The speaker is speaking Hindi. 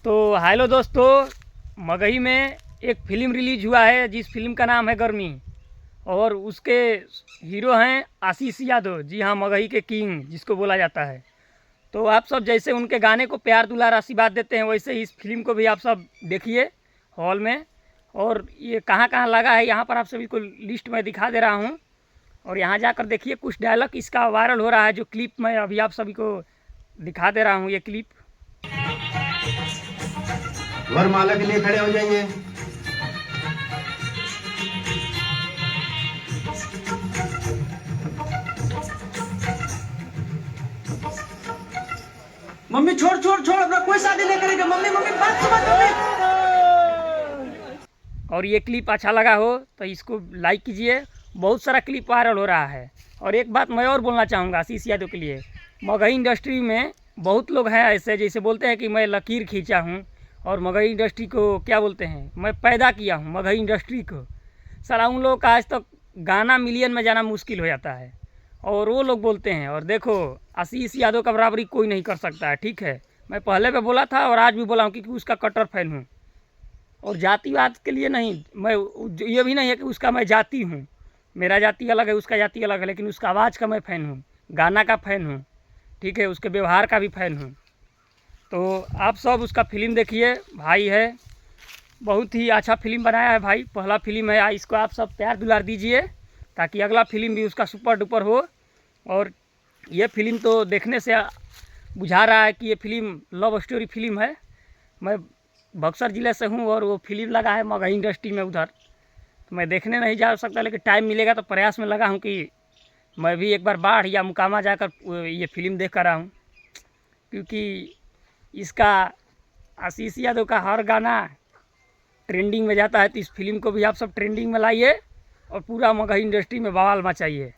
तो हेलो दोस्तों, मगही में एक फ़िल्म रिलीज हुआ है जिस फिल्म का नाम है गर्मी। और उसके हीरो हैं आशीष यादव। जी हाँ, मगही के किंग जिसको बोला जाता है। तो आप सब जैसे उनके गाने को प्यार दुलार आशीर्वाद देते हैं, वैसे ही इस फिल्म को भी आप सब देखिए हॉल में। और ये कहाँ कहाँ लगा है यहाँ पर आप सभी को लिस्ट में दिखा दे रहा हूँ। और यहाँ जाकर देखिए, कुछ डायलॉग इसका वायरल हो रहा है, जो क्लिप मैं अभी आप सभी को दिखा दे रहा हूँ। ये क्लिप वरमाला के लिए खड़े हो जाइए। मम्मी छोड़ छोड़ छोड़, अपना कोई शादी नहीं करेगा। मम्मी मम्मी बात समझ मम्मी। और ये क्लिप अच्छा लगा हो तो इसको लाइक कीजिए। बहुत सारा क्लिप वायरल हो रहा है। और एक बात मैं और बोलना चाहूँगा आशीष यादव के लिए, मगही इंडस्ट्री में बहुत लोग हैं ऐसे, जैसे बोलते हैं कि मैं लकीर खींचा हूँ और मगही इंडस्ट्री को क्या बोलते हैं, मैं पैदा किया हूँ मगही इंडस्ट्री को। साला उन लोगों का आज तक गाना मिलियन में जाना मुश्किल हो जाता है, और वो लोग बोलते हैं। और देखो, आशीष यादव का बराबरी कोई नहीं कर सकता है, ठीक है। मैं पहले पे बोला था और आज भी बोला हूँ, क्योंकि उसका कट्टर फैन हूँ। और जातिवाद के लिए नहीं, मैं ये भी नहीं है कि उसका मैं जाति हूँ। मेरा जाति अलग है, उसका जाति अलग है, लेकिन उसका आवाज़ का मैं फ़ैन हूँ, गाना का फ़ैन हूँ, ठीक है। उसके व्यवहार का भी फ़ैन हूँ। तो आप सब उसका फिल्म देखिए, भाई है, बहुत ही अच्छा फिल्म बनाया है भाई। पहला फिल्म है, इसको आप सब प्यार दुलार दीजिए ताकि अगला फिल्म भी उसका सुपर डुपर हो। और ये फिल्म तो देखने से बुझा रहा है कि ये फिल्म लव स्टोरी फिल्म है। मैं बक्सर ज़िले से हूँ और वो फिल्म लगा है मगही इंडस्ट्री में उधर, तो मैं देखने नहीं जा सकता, लेकिन टाइम मिलेगा तो प्रयास में लगा हूँ कि मैं भी एक बार बाढ़ या मुकामा जाकर ये फिल्म देख कर आऊँ। क्योंकि इसका आशीष यादव का हर गाना ट्रेंडिंग में जाता है, तो इस फिल्म को भी आप सब ट्रेंडिंग में लाइए और पूरा मगही इंडस्ट्री में बवाल मचाइए।